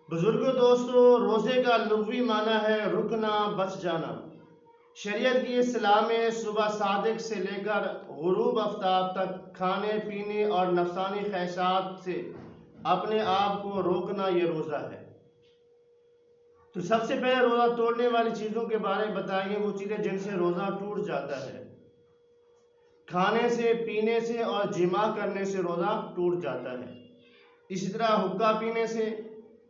بزرگوں دوستو، روزے کا لغوی معنی ہے رکنا، بچ جانا۔ شریعت کی اصطلاح میں صبح صادق سے لے کر غروب آفتاب تک کھانے پینے اور نفسانی خواہشات سے اپنے آپ کو روکنا یہ روزہ ہے۔ تو سب سے پہلے روزہ توڑنے والی چیزوں کے بارے میں بتائیں گے، وہ چیزیں جن سے روزہ ٹوٹ جاتا ہے۔ کھانے سے، پینے سے اور جماع کرنے سے روزہ ٹوٹ جاتا ہے۔ اسی طرح حقہ پینے سے،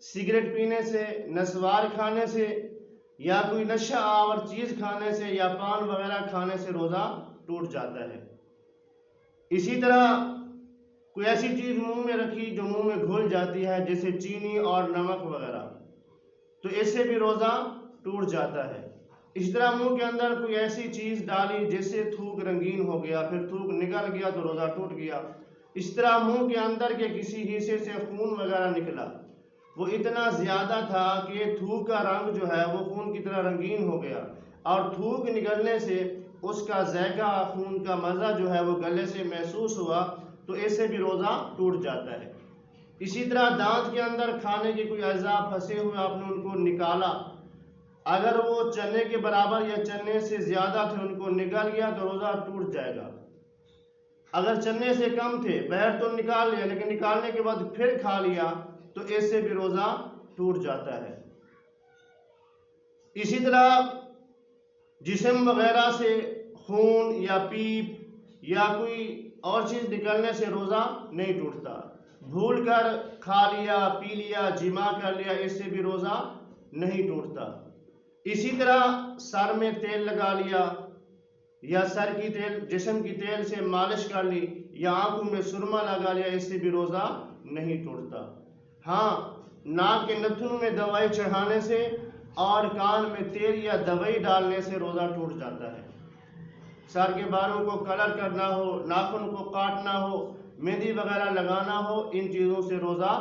سگریٹ پینے سے، نسوار کھانے سے یا کوئی نشہ آور چیز کھانے سے یا پان وغیرہ کھانے سے روزہ ٹوٹ جاتا ہے۔ اسی طرح کوئی ایسی چیز منہ میں رکھی جو منہ میں گھل جاتی ہے، جیسے چینی اور نمک وغیرہ، تو اس سے بھی روزہ ٹوٹ جاتا ہے۔ اس طرح منہ کے اندر کوئی ایسی چیز ڈالی جس سے تھوک رنگین ہو گیا، پھر تھوک نکل گیا تو روزہ ٹوٹ گیا۔ اس طرح منہ کے اندر کے کسی حصے سے خون وغیرہ نکلا، وہ اتنا زیادہ تھا کہ تھوک کا رنگ جو ہے وہ خون کی طرح رنگین ہو گیا، اور تھوک نکلنے سے اس کا ذائقہ، خون کا مزہ جو ہے وہ گلے سے محسوس ہوا، تو اس سے بھی روزہ ٹوٹ جاتا ہے۔ اسی طرح دانت کے اندر کھانے کے کوئی اعضاء پھنسے ہوئے، آپ نے ان کو نکالا، اگر وہ چنے کے برابر یا چنے سے زیادہ تھے، ان کو نکال گیا تو روزہ ٹوٹ جائے گا۔ اگر چنے سے کم تھے، باہر تو نکال لیا، لیکن نکالنے کے بعد پھر کھا لیا تو اس سے بھی روزہ ٹوٹ جاتا ہے۔ اسی طرح جسم وغیرہ سے خون یا پیپ یا کوئی اور چیز نکلنے سے روزہ نہیں ٹوٹتا۔ بھول کر کھا لیا، پی لیا، جماع کر لیا، اس سے بھی روزہ نہیں ٹوٹتا۔ اسی طرح سر میں تیل لگا لیا، یا سر کی تیل، جسم کی تیل سے مالش کر لی، یا آنکھوں میں سرما لگا لیا، اس سے بھی روزہ نہیں ٹوٹتا۔ ہاں، ناک کے نتھنوں میں دوائی چڑھانے سے اور کان میں تیل یا دوائی ڈالنے سے روزہ ٹوٹ جاتا ہے۔ سر کے بالوں کو کلر کرنا ہو، ناخن کو کاٹنا ہو، مہندی وغیرہ لگانا ہو، ان چیزوں سے روزہ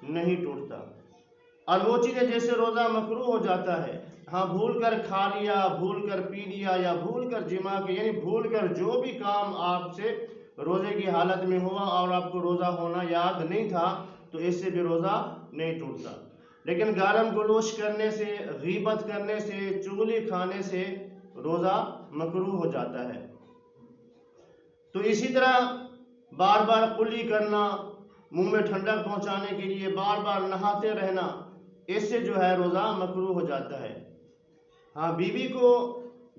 نہیں ٹوٹتا۔ اور وہ چیزیں جیسے روزہ مکروہ ہو جاتا ہے، ہاں، بھول کر کھا لیا، بھول کر پی لیا، یا بھول کر جماع کیا، یعنی بھول کر جو بھی کام آپ سے روزے کی حالت میں ہوا اور آپ کو روزہ ہونا یاد نہیں تھا، تو اس سے بھی روزہ نہیں ٹوٹتا۔ لیکن گالم گلوچ کرنے سے، غیبت کرنے سے، چغلی کھانے سے روزہ مکروہ ہو جاتا ہے۔ تو اسی طرح بار بار قلی کرنا، منہ میں ٹھنڈک پہنچانے کے لیے بار بار نہاتے رہنا، اس سے جو ہے روزہ مکروہ ہو جاتا ہے۔ ہاں، بیوی کو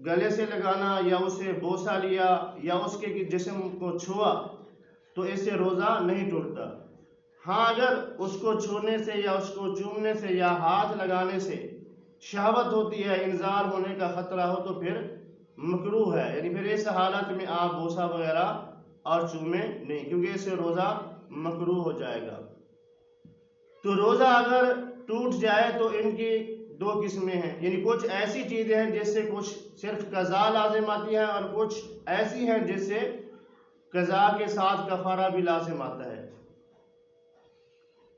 گلے سے لگانا یا اسے بوسہ لیا یا اس کے جسم کو چھوا تو اس سے روزہ نہیں ٹوٹتا۔ ہاں، اگر اس کو چھونے سے یا اس کو چومنے سے یا ہاتھ لگانے سے شہوت ہوتی ہے، انزال ہونے کا خطرہ ہو، تو پھر مکروہ ہے، یعنی پھر اس حالت میں آپ بوسہ وغیرہ اور چومیں نہیں، کیونکہ اس سے روزہ مکروہ ہو جائے گا۔ تو روزہ اگر ٹوٹ جائے تو ان کی دو قسمیں ہیں، یعنی کچھ ایسی چیزیں ہیں جس سے کچھ صرف قضا لازم آتی ہے، اور کچھ ایسی ہیں جس سے قضا کے ساتھ کفارہ بھی لازم آتا ہے۔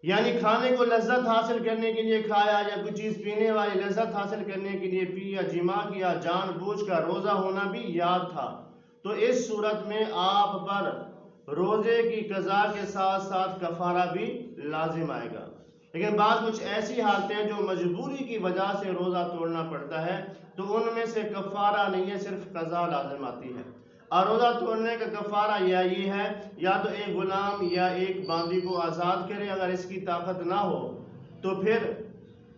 یعنی کھانے کو لذت حاصل کرنے کے لیے کھایا، یا کوئی چیز پینے والی لذت حاصل کرنے کے لیے پی یا جماع کیا، جان بوجھ کر، روزہ ہونا بھی یاد تھا، تو اس صورت میں آپ پر روزے کی قضا کے ساتھ ساتھ کفارہ بھی لازم آئے گا۔ لیکن بعض کچھ ایسی حالتیں جو مجبوری کی وجہ سے روزہ توڑنا پڑتا ہے، تو ان میں سے کفارہ نہیں ہے، صرف قضا لازم آتی ہے۔ اور روزہ توڑنے کا کفارہ یہ ہے، یا تو ایک غلام یا ایک باندی کو آزاد کرے، اگر اس کی طاقت نہ ہو تو پھر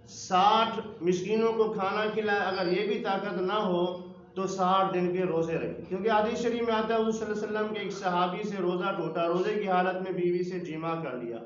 60 مسکینوں کو کھانا کھلائے، اگر یہ بھی طاقت نہ ہو تو 60 دن کے روزے رکھے، کیونکہ حدیث شریف میں آتا ہے حضور صلی اللہ علیہ وسلم کے ایک صحابی سے روزہ ٹوٹا، روزے کی حالت میں بیوی سے جماع کر لیا،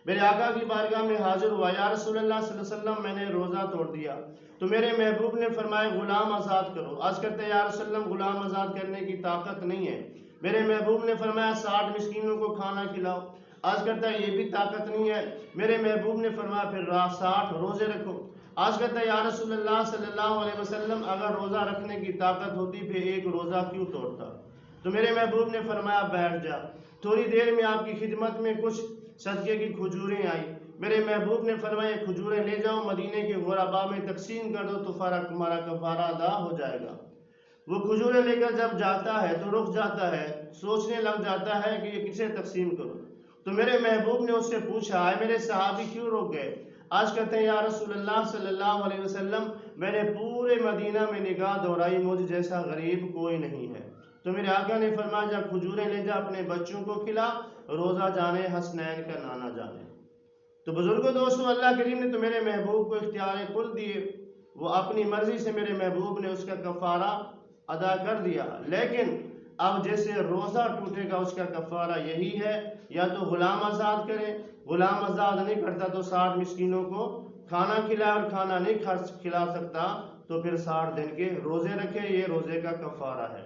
میرے آقا کی بارگاہ میں حاضر ہوا، یا رسول اللہ صلی اللہ علیہ وسلم میں نے روزہ توڑ دیا، تو میرے محبوب نے فرمایا غلام آزاد کرو۔ عرض کرتے یا رسول اللہ غلام آزاد کرنے کی طاقت نہیں ہے۔ میرے محبوب نے فرمایا 60 مسکینوں کو کھانا کھلاؤ۔ عرض کرتا ہے یہ بھی طاقت نہیں ہے۔ میرے محبوب نے فرمایا پھر 60 روزے رکھو۔ عرض کرتا ہے یا رسول اللہ صلی اللہ علیہ وسلم اگر روزہ رکھنے کی طاقت ہوتی پھر ایک روزہ کیوں توڑتا؟ تو میرے محبوب نے فرمایا بیٹھ جا۔ تھوڑی دیر میں آپ کی خدمت میں کچھ صدقے کی کھجوریں آئی، میرے محبوب نے فرمایا کھجوریں لے جاؤ، مدینے کے غرباء میں تقسیم کر دو تو تمہارا کفارہ ادا ہو جائے گا۔ وہ کھجوریں لے کر جب جاتا ہے تو رک جاتا ہے، سوچنے لگ جاتا ہے کہ یہ کسے تقسیم کروں۔ تو میرے محبوب نے اس سے پوچھا، اے میرے صحابی کیوں رک گئے؟ آج کہتے ہیں یا رسول اللہ صلی اللہ علیہ وسلم میں نے پورے مدینہ میں نگاہ دوڑائی، مجھ جیسا غریب کوئی نہیں ہے۔ تو میرے آقا نے فرمایا جا کھجوریں لے جا، اپنے بچوں کو کھلا، روزہ جانے حسنین کا نانا جانے۔ تو بزرگوں دوستوں، اللہ کریم نے تو میرے محبوب کو اختیار کل دیے، وہ اپنی مرضی سے میرے محبوب نے اس کا کفارہ ادا کر دیا، لیکن اب جیسے روزہ ٹوٹے گا اس کا کفارہ یہی ہے، یا تو غلام آزاد کرے، غلام آزاد نہیں کرتا تو 60 مسکینوں کو کھانا کھلائے، اور کھانا نہیں کھلا سکتا تو پھر 60 دن کے روزے رکھے، یہ روزے کا کفارہ ہے۔